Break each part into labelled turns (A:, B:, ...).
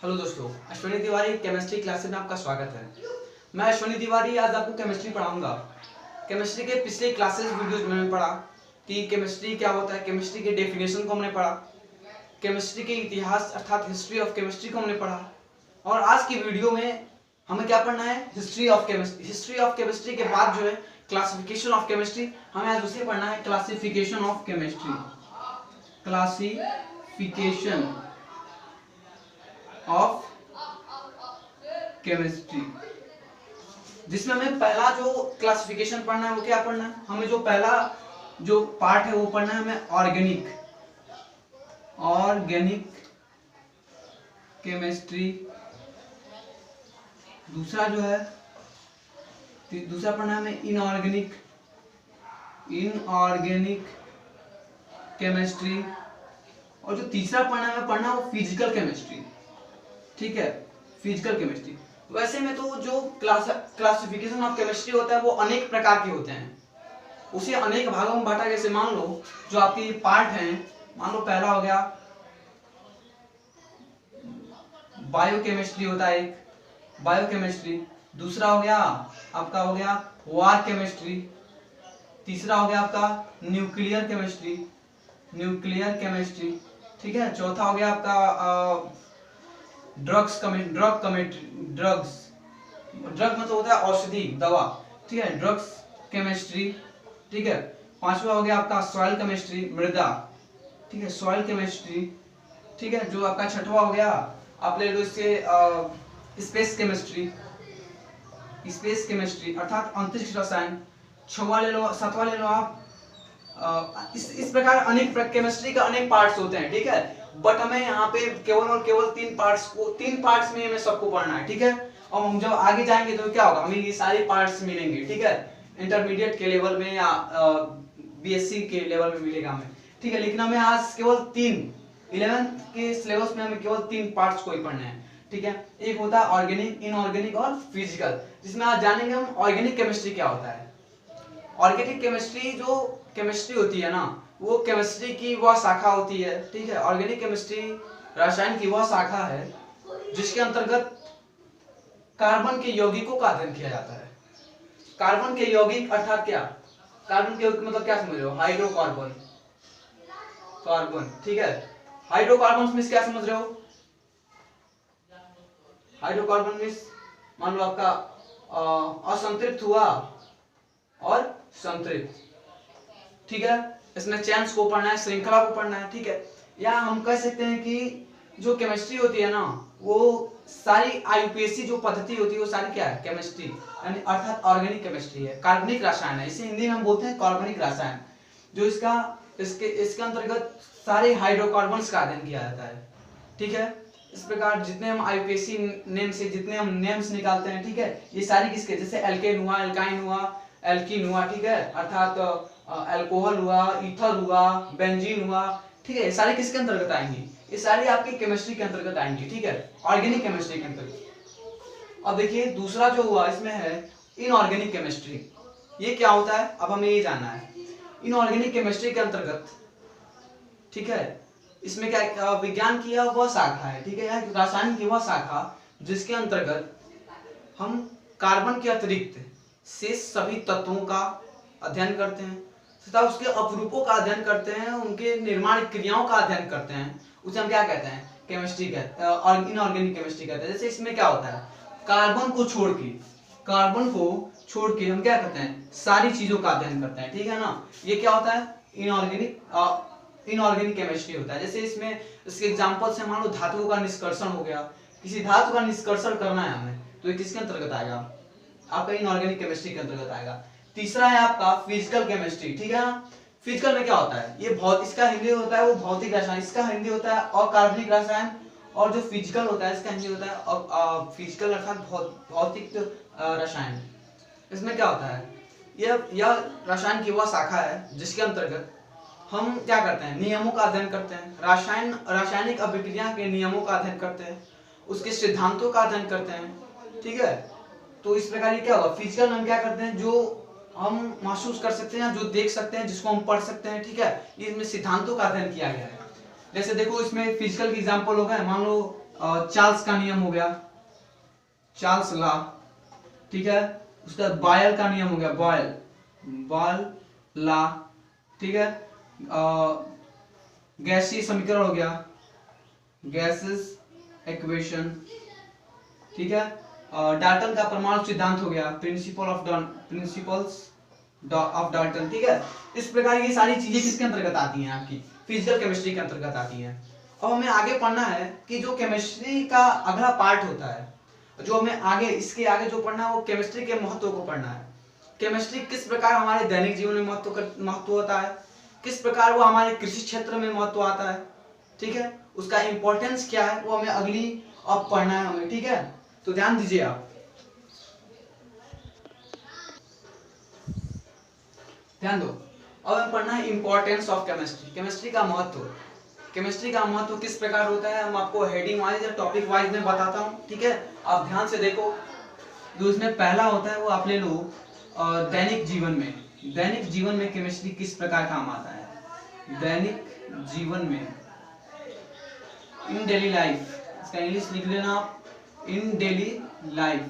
A: Hello दोस्तों, Ashwini Tiwari chemistry classes में आपका स्वागत है। मैं अश्विनी तिवारी आज आपको केमिस्ट्री पढ़ाऊंगा। केमिस्ट्री के पिछले क्लासेस वीडियोस में मैंने पढ़ा कि केमिस्ट्री क्या होता है, केमिस्ट्री के डेफिनेशन को हमने पढ़ा, केमिस्ट्री के इतिहास अर्थात हिस्ट्री ऑफ केमिस्ट्री को हमने पढ़ा। और आज की वीडियो में हमें क्या पढ़ना है, history of chemistry. History of chemistry के बाद जो है क्लासिफिकेशन ऑफ केमिस्ट्री, हमें आज उसे पढ़ना है, classification of chemistry. Classification of chemistry, जिसमें हमें पहला जो क्लासिफिकेशन पढ़ना है वो क्या पढ़ना है, हमें जो पहला जो पार्ट है वो पढ़ना है हमें ऑर्गेनिक केमिस्ट्री। दूसरा जो है दूसरा पढ़ना है हमें इनऑर्गेनिक केमिस्ट्री। और जो तीसरा पढ़ना है वो फिजिकल केमिस्ट्री। ठीक है, फिजिकल केमिस्ट्री। वैसे में तो जो क्लासिफिकेशन ऑफ केमिस्ट्री होता है वो अनेक प्रकार के होते हैं, उसे अनेक भागों में बांटा। जैसे मान लो जो आपके पार्ट हैं, मान लो पहला हो गया बायोकेमिस्ट्री होता है, एक बायोकेमिस्ट्री। दूसरा हो गया आपका हो गया वार केमिस्ट्री। तीसरा हो गया आपका न्यूक्लियर केमिस्ट्री। ठीक है, चौथा हो गया आपका ड्रग मतलब होता है औषधि, दवा। ठीक है, ड्रग्स केमिस्ट्री। ठीक है, पांचवा हो गया आपका सॉइल केमिस्ट्री, मृदा। ठीक है, सॉइल केमिस्ट्री। ठीक है, जो आपका छठवा हो गया आप ले लो इससे स्पेस केमिस्ट्री अर्थात अंतरिक्ष रसायन। छठवा ले लो, सातवां ले लो आप। इस प्रकार अनेक केमिस्ट्री का अनेक पार्ट्स होते हैं। ठीक है, बट हमें यहाँ पे केवल और केवल तीन पार्ट्स में हमें सबको पढ़ना है। ठीक है, और हम जब आगे जाएंगे तो क्या होगा, हमें ये सारे पार्ट्स मिलेंगे। ठीक है, इंटरमीडिएट के लेवल में या बीएससी के लेवल में मिलेगा हमें। ठीक है, लेकिन हमें आज केवल 11th के सिलेबस में हमें केवल 3 पार्ट्स को ही पढ़ने हैं। ठीक है, एक होता है ऑर्गेनिक, इनऑर्गेनिक और फिजिकल, जिसमें आज जानेंगे हम ऑर्गेनिक केमिस्ट्री क्या होता है। ऑर्गेनिक केमिस्ट्री जो केमिस्ट्री होती है ना, वो केमिस्ट्री की वह शाखा होती है। ठीक है, ऑर्गेनिक केमिस्ट्री रसायन की वह शाखा है जिसके अंतर्गत कार्बन के यौगिकों का अध्ययन किया जाता है। कार्बन के यौगिक अर्थात क्या, कार्बन के यौगिक मतलब क्या समझ रहे हो, हाइड्रोकार्बन। ठीक है, हाइड्रोकार्बन में क्या समझ रहे हो, हाइड्रोकार्बन में मान लो आपका असंतृप्त हुआ और संतृप्त। ठीक है, इसमें चेन्स को पढ़ना है, श्रृंखला को पढ़ना है। ठीक है, या हम कह सकते हैं कि जो केमिस्ट्री होती है ना, वो सारी आईयूपीएससी जो पद्धति होती है वो सारी क्या है, केमिस्ट्री यानी अर्थात ऑर्गेनिक केमिस्ट्री है, कार्बनिक रसायन है। इसे हिंदी में हम बोलते हैं कार्बनिक रसायन। जो इसके अंतर्गत सारे हाइड्रोकार्बन्स का अध्ययन किया जाता है। ठीक है, इस प्रकार जितने हम आईयूपीएससी नेम से जितने हम नेम्स निकालते हैं, ठीक है, ये सारी किसके, जैसे एल्केन हुआ, एल्काइन हुआ, एल्कीन हुआ। ठीक है, अर्थात अल्कोहल हुआ, ईथर हुआ, बेंजीन हुआ। ठीक है, ये सारे किसके अंतर्गत आएंगे, ये सारी आपकी केमिस्ट्री के अंतर्गत आएंगी। ठीक है, ऑर्गेनिक केमिस्ट्री के अंतर्गत। अब देखिए दूसरा जो हुआ इसमें है इनऑर्गेनिक केमिस्ट्री। ये क्या होता है, अब हमें ये जानना है। इनऑर्गेनिक केमिस्ट्री के अंतर्गत, ठीक है, इसमें क्या विज्ञान की वह शाखा है। ठीक है, रसायन की वह शाखा जिसके अंतर्गत हम कार्बन के अतिरिक्त शेष सभी तत्वों का अध्ययन करते हैं तथा उसके अपरूपों का अध्ययन करते हैं, उनके निर्माण क्रियाओं का अध्ययन करते हैं। उसे हम क्या कहते हैं, केमिस्ट्री कहते हैं, और इनऑर्गेनिक केमिस्ट्री कहते हैं। जैसे इसमें क्या होता है, कार्बन को छोड़ के हम क्या करते हैं, सारी चीजों का अध्ययन करते हैं। ठीक है ना, ये क्या होता है, इनऑर्गेनिक केमिस्ट्री होता है। जैसे इसमें इसके एग्जांपल से मान लो धातुओं का निष्कर्षण हो गया, किसी धातु का निष्कर्षण करना है हमें, तो ये किसके अंतर्गत आएगा, आपका इनऑर्गेनिक केमिस्ट्री के अंतर्गत आएगा। तीसरा है आपका फिजिकल केमिस्ट्री। ठीक है ना, फिजिकल में क्या होता है, ये इसका हिंदी होता है वो भौतिक रसायन, इसका हिंदी होता है अकार्बनिक रसायन, और जो फिजिकल होता है इसका हिंदी होता है फिजिकल अर्थात भौतिक रसायन। इसमें क्या होता है, यह रसायन की वह शाखा है जिसके अंतर्गत हम क्या करते हैं, नियमों का अध्ययन करते हैं, रासायनिक अभिक्रिया के नियमों का अध्ययन करते हैं, उसके सिद्धांतों का अध्ययन करते हैं। ठीक है, तो इस प्रकार ये क्या होगा, फिजिकल में हम क्या करते हैं, जो हम महसूस कर सकते हैं, जो देख सकते हैं, जिसको हम पढ़ सकते हैं। ठीक है, इसमें सिद्धांतों का अध्ययन किया गया है। जैसे देखो इसमें फिजिकल की एग्जांपल हो गए, मान लो चार्ल्स का नियम हो गया, चार्ल्स लॉ, ठीक है। उसका बॉयल का नियम हो गया, बॉयल लॉ, ठीक है। गैसीय समीकरण हो गया, गैसेस इक्वेशन, ठीक है। डाल्टन का परमाणु सिद्धांत हो गया, प्रिंसिपल्स ऑफ डाल्टन, ठीक है। इस प्रकार ये सारी चीजें किसके अंतर्गत आती हैं, आपकी फिजिकल केमिस्ट्री के अंतर्गत आती हैं। अब हमें आगे पढ़ना है कि जो केमिस्ट्री का अगला पार्ट होता है, जो हमें आगे इसके आगे जो पढ़ना है वो केमिस्ट्री के महत्व को पढ़ना है। केमिस्ट्री किस प्रकार हमारे दैनिक जीवन में महत्व होता है, किस प्रकार वो हमारे कृषि क्षेत्र में महत्व आता है, ठीक है। उसका इंपॉर्टेंस क्या है वो हमें अगली अब पढ़ना है हमें, ठीक है। तो ध्यान दीजिए आप, ध्यान दो। अब हमें पढ़ना है इंपॉर्टेंस ऑफ केमिस्ट्री, केमिस्ट्री का महत्व। केमिस्ट्री का महत्व किस प्रकार होता है हम आपको हेडिंग वाइज या टॉपिक वाइज में बताता हूँ, ठीक है। आप ध्यान से देखो। जो इसमें पहला होता है वो आप ले लो दैनिक जीवन में, दैनिक जीवन में केमिस्ट्री किस प्रकार काम आता है। दैनिक जीवन में, इन डेली लाइफ, इसका इंग्लिश लिख लेना आप, इन डेली लाइफ।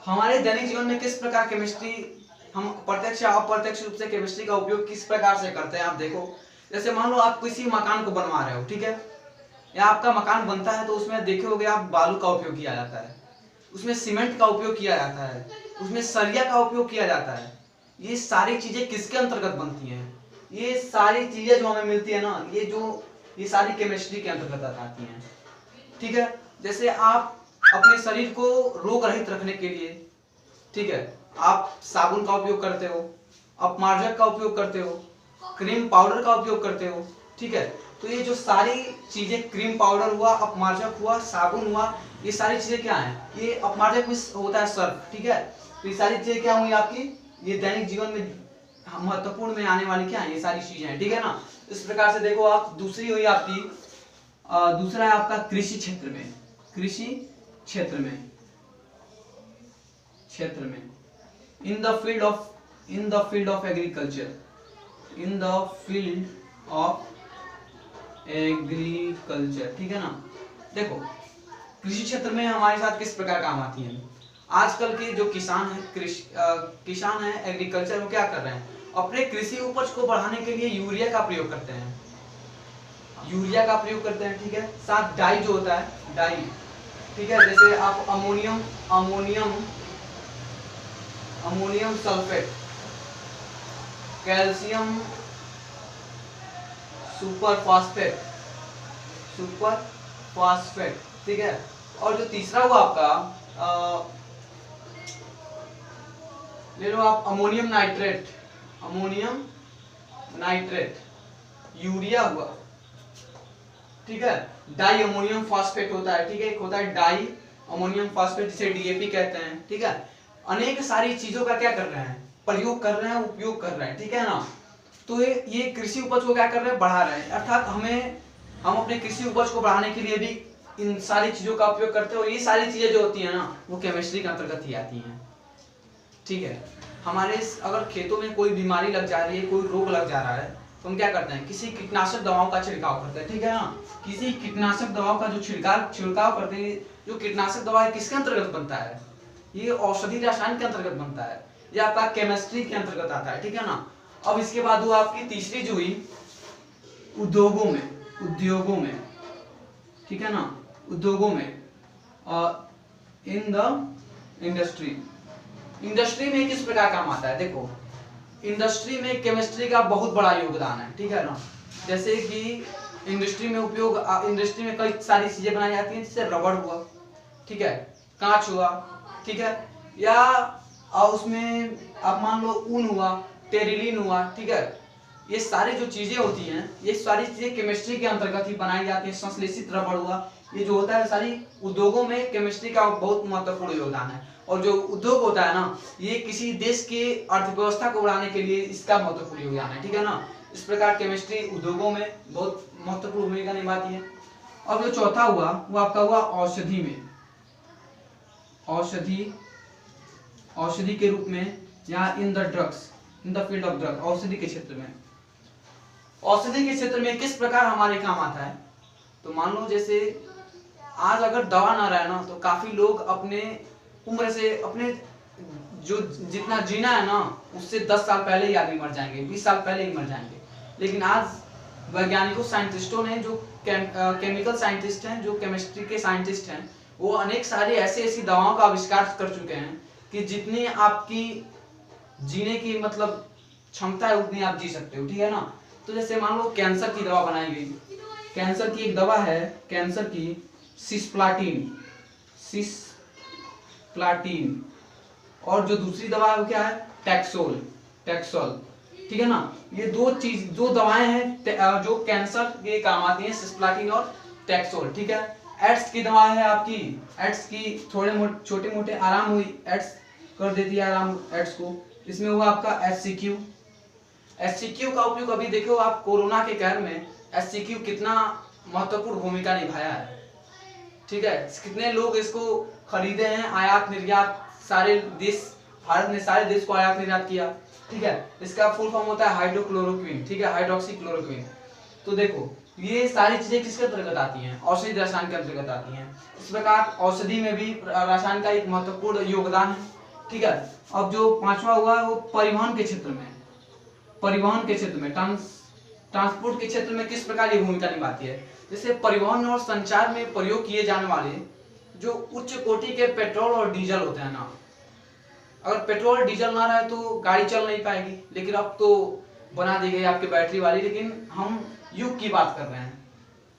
A: हमारे दैनिक जीवन में किस प्रकार केमिस्ट्री हम प्रत्यक्ष या अप्रत्यक्ष रूप से केमिस्ट्री का उपयोग किस प्रकार से करते हैं। आप देखो, जैसे मान लो आप किसी मकान को बनवा रहे हो, ठीक है, या आपका मकान बनता है तो उसमें देखे होगे आप बालू का उपयोग किया जाता है, उसमें सीमेंट का उपयोग किया जाता है, उसमें सरिया का उपयोग किया जाता है। ये सारी चीजें किसके अंतर्गत बनती हैं, ये सारी चीजें जो हमें मिलती है ना, ये सारी केमिस्ट्री के अंतर्गत आती हैं, ठीक है। जैसे आप अपने शरीर को रोग रहित रखने के लिए, ठीक है, आप साबुन का उपयोग करते हो, अपमार्जक का उपयोग करते हो, क्रीम पाउडर का उपयोग करते हो, ठीक है। तो ये जो सारी चीजें, क्रीम पाउडर हुआ, अपमार्जक हुआ, साबुन हुआ, ये सारी चीजें क्या हैं, ये अपमार्जक में होता है सर्फ, ठीक है। तो ये सारी चीजें क्या हुई आपकी, ये दैनिक जीवन में महत्वपूर्ण में आने वाली क्या है, ये सारी चीजें हैं, ठीक है ना। इस प्रकार से देखो आप, दूसरी हुई आपकी, दूसरा है आपका कृषि क्षेत्र में, कृषि क्षेत्र में, in the field of agriculture, in the field of agriculture, ठीक है ना। देखो कृषि क्षेत्र में हमारे साथ किस प्रकार काम आती है। आजकल के जो किसान है एग्रीकल्चर में क्या कर रहे हैं, अपने कृषि उपज को बढ़ाने के लिए यूरिया का प्रयोग करते हैं, ठीक है। साथ डाई जो होता है, डाई, ठीक है, जैसे आप ammonium sulphate, calcium super phosphate, ठीक है। और जो तीसरा हुआ आपका ले लो आप अमोनियम नाइट्रेट, यूरिया हुआ, ठीक है। डाई अमोनियम फास्फेट होता है, ठीक है, एक होता है डाई अमोनियम फास्फेट जिसे डीएपी कहते हैं, ठीक है। अनेक सारी चीजों का क्या कर रहे हैं, प्रयोग कर रहे हैं, उपयोग कर रहे हैं, ठीक है ना। तो ये कृषि उपज को क्या कर रहे हैं, बढ़ा रहे हैं। अर्थात हम अपने कृषि उपज को बढ़ाने के लिए भी इन सारी चीजों का उपयोग करते हैं। और ये सारी चीजें जो होती है ना, वो केमिस्ट्री के अंतर्गत ही आती हैं, ठीक है। हमारे अगर खेतों में कोई बीमारी लग जा रही है, कोई रोग लग जा रहा है, तो हम क्या करते हैं, किसी कीटनाशक दवाओं का छिड़काव करते हैं, ठीक है ना। किसी कीटनाशक दवाओं का जो छिड़काव करते हैं, जो कीटनाशक दवा किसके अंतर्गत बनता है, ये औषधि रसायन के अंतर्गत बनता है, ये आपका केमिस्ट्री के अंतर्गत आता है, ठीक है ना। अब इसके बाद हुआ आपकी तीसरी जो हुई उद्योगों में, ठीक है ना, उद्योगों में, इन द इंडस्ट्री में किस प्रकार काम आता है। देखो इंडस्ट्री में केमिस्ट्री का बहुत बड़ा योगदान है, ठीक है ना। जैसे कि इंडस्ट्री में कई सारी चीजें बनाई जाती हैं, जैसे रबड़ हुआ, ठीक है, कांच हुआ, ठीक है, या उसमें आप मान लो ऊन हुआ, टेरिलिन हुआ, ठीक है। ये सारी जो चीजें होती हैं, ये सारी चीजें केमिस्ट्री के अंतर्गत ही बनाई जाती है। संश्लेषित रबड़ हुआ, ये जो होता है सारी उद्योगों में केमिस्ट्री का बहुत महत्वपूर्ण योगदान है। और जो उद्योग होता है ना, ये किसी देश के अर्थव्यवस्था को बढ़ाने के लिए इसका महत्वपूर्ण योगदान है, ठीक है ना। इस प्रकार केमिस्ट्री उद्योगों में बहुत महत्वपूर्ण भूमिका निभाती है। अब जो चौथा हुआ वो आपका हुआ औषधि में, औषधि के रूप में, या in the field of drug, औषधि के क्षेत्र में। औषधि के क्षेत्र में किस प्रकार हमारे काम आता है, तो मान लो जैसे आज अगर दवा ना रहे ना तो काफी लोग अपने उम्र से, अपने जो जितना जीना है ना उससे 10 साल पहले ही आदमी मर जाएंगे, 20 साल पहले ही मर जाएंगे। लेकिन आज वैज्ञानिकों, साइंटिस्टों ने, जो केमिकल साइंटिस्ट हैं, जो केमिस्ट्री के साइंटिस्ट हैं, वो अनेक सारी ऐसी दवाओं का आविष्कार कर चुके हैं कि जितनी आपकी जीने की मतलब क्षमता है उतनी आप जी सकते हो, ठीक है ना। तो जैसे मान लो कैंसर की दवा बनाई गई, कैंसर की एक दवा है, कैंसर की सिस्प्लाटिन, और जो दूसरी दवा है वो क्या है, टैक्सोल, ठीक है ना। ये दो दवाएं हैं जो कैंसर के काम आती हैं, सिस्प्लाटिन और टैक्सोल, ठीक है। एड्स की दवा है आपकी, एड्स की छोटे मोटे आराम हुई, एड्स कर देती है आराम एड्स को। इसमें हुआ आपका HCQ का उपयोग अभी देखो आप कोरोना के कहर में HCQ कितना महत्वपूर्ण भूमिका निभाया है, ठीक है। कितने लोग इसको खरीदे हैं, आयात निर्यात सारे देश, भारत ने सारे देश को आयात निर्यात किया, ठीक है। इसका फुल फॉर्म होता है हाइड्रोक्लोरोक्विन, ठीक है, हाइड्रोक्सीक्लोरोक्विन। तो देखो ये सारी चीजें किसके अंतर्गत आती हैं, औषधि रसायन के अंतर्गत आती हैं। इस प्रकार औषधि में भी रसायन का एक महत्वपूर्ण योगदान है, ठीक है। अब जो पांचवा हुआ वो परिवहन के क्षेत्र में, ट्रांसपोर्ट के क्षेत्र में किस प्रकार ये भूमिका निभाती है। जैसे परिवहन और संचार में प्रयोग किए जाने वाले जो उच्च कोटि के पेट्रोल और डीजल होते हैं ना, अगर पेट्रोल और डीजल ना रहे तो गाड़ी चल नहीं पाएगी। लेकिन अब तो बना दी गई आपकी बैटरी वाली, लेकिन हम युग की बात कर रहे हैं।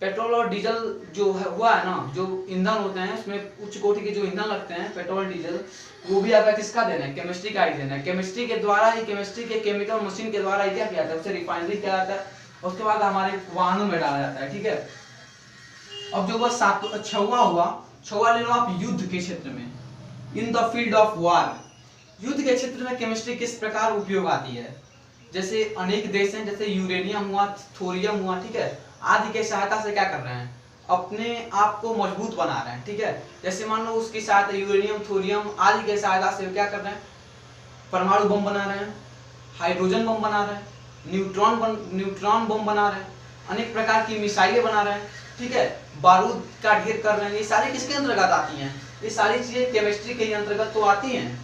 A: पेट्रोल और डीजल जो हुआ है ना, जो ईंधन होते हैं उसमें उच्च कोटि के जो ईंधन लगते हैं, पेट्रोल डीजल, वो भी आपका किसका देना है, केमिस्ट्री का ही देना है। केमिस्ट्री के द्वारा ही, केमिस्ट्री के केमिकल मशीन के द्वारा ही क्या किया जाता है, उसे रिफाइनरी किया जाता है, उसके बाद हमारे वाहनों में डाला जाता है, ठीक है। अब जो वो छवा ले लो आप युद्ध के क्षेत्र में, in the field of war, युद्ध के क्षेत्र में केमिस्ट्री किस प्रकार उपयोग आती है। जैसे अनेक देश हैं, जैसे यूरेनियम हुआ, थोरियम हुआ, ठीक है, आदि के सहायता से क्या कर रहे हैं, अपने आप को मजबूत बना रहे हैं, ठीक है। जैसे मान लो उसकी सहायता, यूरेनियम, थोरियम आदि के सहायता से क्या कर रहे हैं, परमाणु बम बना रहे हैं, हाइड्रोजन बम बना रहे हैं, न्यूट्रॉन बम बना रहे हैं, अनेक प्रकार की मिसाइलें बना रहे हैं, ठीक है, बारूद का ढेर कर रहे हैं। ये सारी किसके अंतर्गत आती हैं, ये सारी चीजें केमिस्ट्री के अंतर्गत तो आती हैं,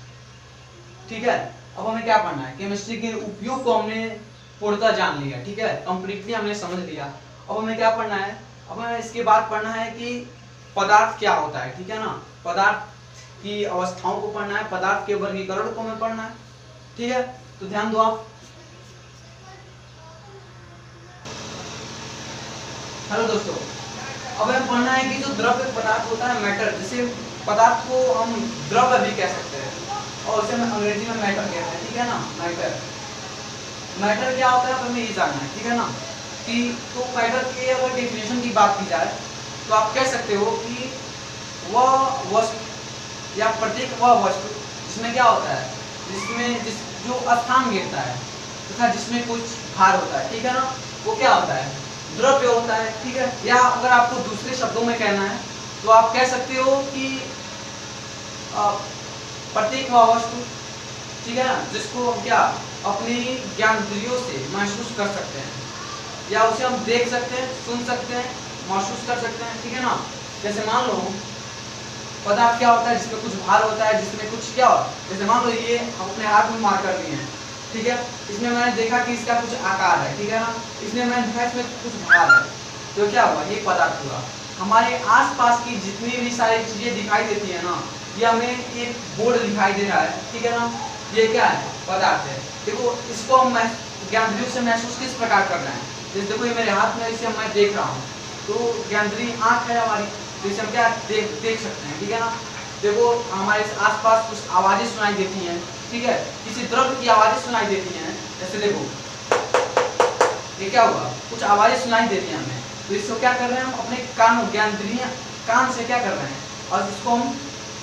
A: ठीक है। अब हमें क्या पढ़ना है, केमिस्ट्री के उपयोग को हमने पूर्णतः जान लिया, ठीक है, कंप्लीटली हमने समझ लिया। अब हमें क्या पढ़ना है, अब हमें इसके बाद पढ़ना है कि पदार्थ क्या होता है, ठीक है ना, पदार्थ की अवस्थाओं को पढ़ना है, पदार्थ के वर्गीकरण को हमें पढ़ना है, ठीक है। तो ध्यान दो आप। हेलो दोस्तों, अब हमें पढ़ना है कि जो द्रव्य पदार्थ होता है, मैटर, जैसे पदार्थ को हम द्रव्य भी कह सकते हैं और उसे हम अंग्रेजी में मैटर कहते हैं, ठीक है ना। मैटर क्या होता है हमें ये जानना है, ठीक है ना। कि तो मैटर के अगर डेफिनेशन की बात की जाए तो आप कह सकते हो कि वह वस्तु या प्रत्येक वह वस्तु जिसमें क्या होता है, जो स्थान घेरता है तथा जिसमें कुछ भार होता है, ठीक है ना, वो क्या होता है, द्रव्य होता है, ठीक है। या अगर आपको दूसरे शब्दों में कहना है तो आप कह सकते हो कि प्रत्येक वह वस्तु, ठीक है ना, जिसको हम क्या अपनी ज्ञानेंद्रियों से महसूस कर सकते हैं, या उसे हम देख सकते हैं, सुन सकते हैं, महसूस कर सकते हैं, ठीक है ना। जैसे मान लो पदार्थ क्या होता है, जिसमें कुछ भार होता है, जिसमें कुछ क्या होता है, जैसे मान लो ये हम अपने हाथ में मार कर लिए हैं, ठीक है, इसमें मैंने देखा कि इसका कुछ आकार है, ठीक है ना, इसमें मैंने देखा इसमें कुछ भार है, तो क्या हुआ, ये पदार्थ हुआ। हमारे आसपास की जितनी भी सारी चीजें दिखाई देती है ना, ये हमें एक बोर्ड दिखाई दे रहा है, ठीक है ना, ये क्या है, पदार्थ है। देखो इसको हम ज्ञानेंद्रियों से महसूस किस प्रकार कर रहे हैं, जैसे देखो ये मेरे हाथ में, इसे मैं देख रहा हूँ, तो ज्ञानेंद्रिय आँख है हमारी, तो इसे हम क्या देख सकते हैं, ठीक है ना। देखो हमारे आसपास कुछ आवाजें सुनाई देती हैं, ठीक है, किसी द्रव्य की आवाजें सुनाई देती हैं, जैसे देखो ये क्या हुआ, कुछ आवाजें सुनाई देती हैं हमें, तो इसको क्या कर रहे हैं हम अपने कान, ज्ञानेंद्रिय कान से क्या कर रहे हैं, और इसको हम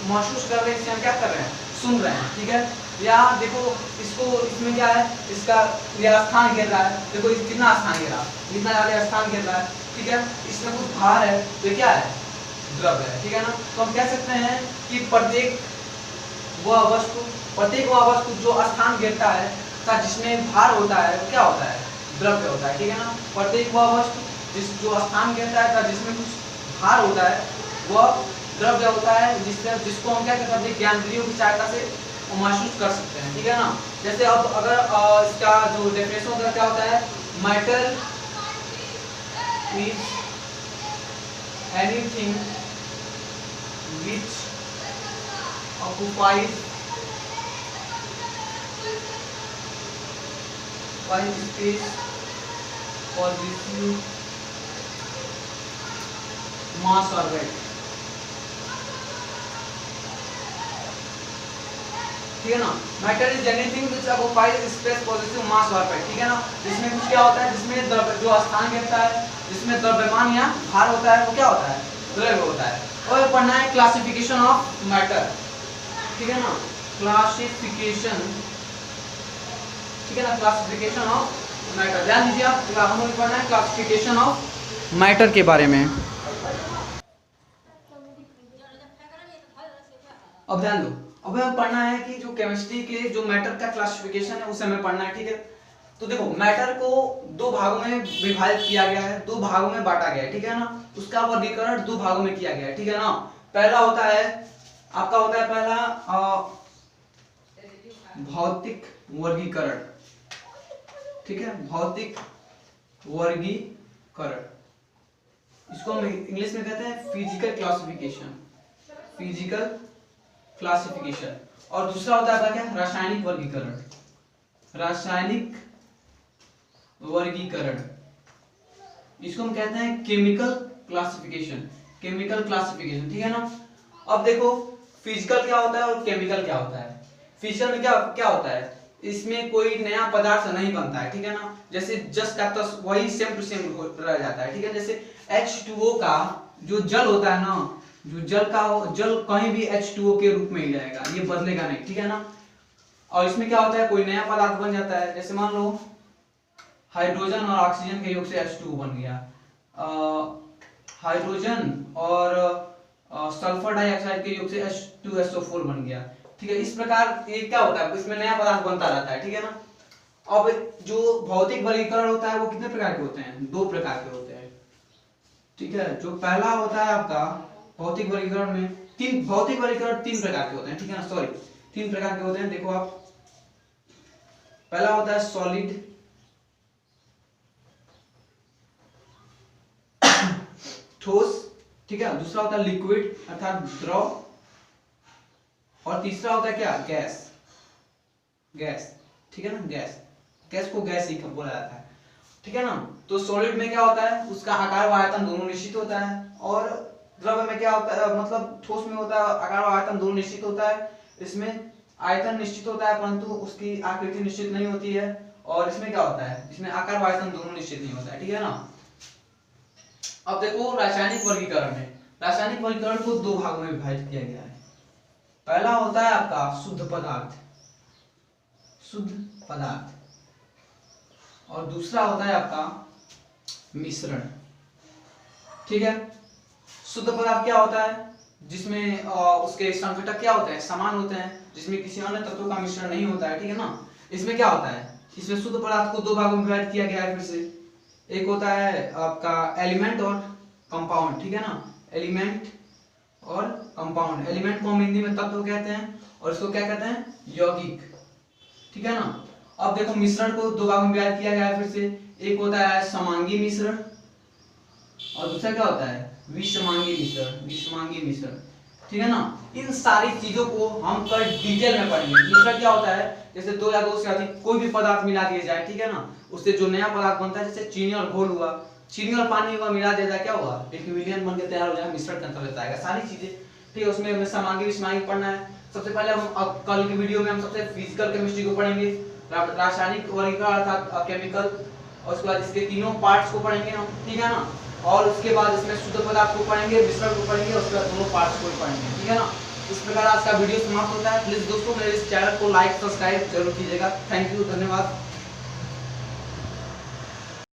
A: महसूस कर रहे हैं, इसे हम क्या कर रहे हैं, सुन रहे हैं, ठीक है। या देखो इसको, इसमें क्या है, इसका यह स्थान घेर रहा है, देखो इस कितना स्थान घेरा, इतना ज्यादा स्थान घेर रहा है, ठीक है, इसमें कुछ भार है, तो क्या है, द्रव्य है, ठीक है ना। तो हम कह सकते हैं कि प्रत्येक वह वस्तु जो स्थान घेरता है तथा जिसमें भार होता है क्या होता है, द्रव्य होता है, ठीक है ना। प्रत्येक वह वस्तु जो स्थान घेरता है तथा जिसमें कुछ भार होता है वह द्रव्य होता है जिसको हम क्या कहते हैं ज्ञानेंद्रियों की सहायता से महसूस कर सकते हैं, ठीक है ना। जैसे अब अगर इसका जो डेफिनेशन होता है क्या होता है, matter is anything which occupies space or receive mass or weight, ठीक है ना। Matter is anything which occupies space, possessive mass or weight, ठीक है ना। जिसमें कुछ क्या होता है, जिसमें द्रव्य जो स्थान घेरता है, जिसमें द्रव्यमान या भार होता है, वो क्या होता है, द्रव्य होता है। और पढ़ना है क्लासिफिकेशन ऑफ मैटर, ठीक है ना, क्लासिफिकेशन, ठीक है ना, क्लासिफिकेशन ऑफ मैटर। ध्यान दीजिए आप, हम लोग पढ़ना है क्लासिफिकेशन ऑफ मैटर के बारे में। अब ध्यान दो, अब हमें पढ़ना है कि जो केमिस्ट्री के जो मैटर का क्लासिफिकेशन है उसे हमें पढ़ना है, ठीक है। तो देखो मैटर को दो भागों में विभाजित किया गया है, दो भागों में बांटा गया है, ठीक है ना। उसका वर्गीकरण दो भागों में किया गया है, ठीक है ना। पहला होता है आपका होता है पहला भौतिक वर्गीकरण, ठीक है, भौतिक वर्गीकरण, इसको हम इंग्लिश में कहते हैं फिजिकल क्लासिफिकेशन, फिजिकल क्लासिफिकेशन। और दूसरा होता है क्या, रासायनिक वर्गीकरण, रासायनिक वर्गीकरण, इसको हम कहते हैं केमिकल क्लासिफिकेशन, केमिकल क्लासिफिकेशन, ठीक है ना। अब देखो फिजिकल क्या होता है और केमिकल क्या होता है। फिजिकल में क्या क्या होता है, इसमें कोई नया पदार्थ नहीं बनता है, ठीक है ना। जैसे जस्ट का तस वही सेम टू सेम रह जाता है, ठीक है। जैसे H2O का जो जल होता है ना, जो जल कहीं भी H2O के रूप में ही रहेगा, ये बदलेगा नहीं, ठीक है ना। और इसमें क्या होता है, कोई नया पदार्थ बन जाता है, जैसे मान लो हाइड्रोजन और ऑक्सीजन के योग से H2O बन गया, हाइड्रोजन और सल्फर डाइऑक्साइड के योग से H2SO4 बन गया, ठीक है। इस प्रकार ये क्या होता है, इसमें नया पदार्थ बनता रहता है, ठीक है ना। अब जो भौतिक वर्गीकरण होता है वो कितने प्रकार के होते हैं, दो प्रकार के होते हैं, ठीक है। जो पहला होता है आपका भौतिक वर्गीकरण में भौतिक वर्गीकरण तीन प्रकार के होते हैं, ठीक है ना, सॉरी तीन प्रकार के होते हैं। देखो आप, पहला होता है सॉलिड, ठोस, ठीक है। दूसरा होता है लिक्विड अर्थात द्रव, और तीसरा होता है क्या, गैस, गैस, ठीक है ना। गैस को गैस ही बोला जाता है, ठीक है ना। तो सॉलिड में क्या होता है, उसका आकार व आयतन दोनों निश्चित होता है, और द्रव्य में क्या होता है, मतलब ठोस में होता है आकार व आयतन दोनों निश्चित होता है। इसमें आयतन निश्चित होता है परंतु उसकी आकृति निश्चित नहीं होती है, और इसमें क्या होता है, इसमें आकार व आयतन दोनों निश्चित नहीं होता है, ठीक है ना। अब देखो रासायनिक वर्गीकरण में, रासायनिक वर्गीकरण को दो भागों में विभाजित किया गया है। पहला होता है आपका शुद्ध पदार्थ, शुद्ध पदार्थ, और दूसरा होता है आपका मिश्रण, ठीक है। शुद्ध पदार्थ क्या होता है, जिसमें उसके संघटक क्या होते हैं, समान होते हैं, जिसमें किसी अन्य तत्वों का मिश्रण नहीं होता है, ठीक है ना। इसमें क्या होता है, इसमें शुद्ध पदार्थ को दो भागों में विभाजित किया गया है फिर से। एक होता है आपका एलिमेंट और कंपाउंड, ठीक है ना, एलिमेंट और कंपाउंड। एलिमेंट को हम हिंदी में तत्व कहते हैं, और इसको क्या कहते हैं, यौगिक, ठीक है ना। अब देखो मिश्रण को दो भागों में विभाजित किया गया है फिर से। एक होता है समांगी मिश्रण, और दूसरा क्या होता है, विषमांगी मिश्रण, विषमांगी मिश्रण, ठीक है ना। इन सारी चीजों को हम कल डिटेल में पढ़ेंगे। मिश्रण क्या होता है, जैसे दो या दो से अधिक कोई भी पदार्थ मिला दिया जाए, ठीक है ना, उससे जो नया पदार्थ बनता है, जैसे चीनी और घोल हुआ, चीनी और पानी हुआ, मिला दिया जाए, क्या हुआ, एक विलयन बन के तैयार हो जाएगा, मिश्रण के अंतर्गत आएगा सारी चीजें, ठीक है। उसमें हमें समांगी विषमांगी पढ़ना है। सबसे पहले हम कल की वीडियो में हम सबसे फिजिकल केमिस्ट्री को पढ़ेंगे, रासायनिक वर्गीकरण अर्थात केमिकल, और उसके बाद इसके तीनों पार्ट्स को पढ़ेंगे हम, ठीक है ना। और उसके बाद इसमें शुद्ध पदार्थ को पढ़ेंगे, मिश्रण को पढ़ेंगे, और उसके बाद दोनों पार्ट्स को पढ़ेंगे, ठीक है ना। इस प्रकार आज का वीडियो समाप्त होता है। प्लीज दोस्तों मेरे इस चैनल को लाइक सब्सक्राइब जरूर कीजिएगा। थैंक यू, धन्यवाद।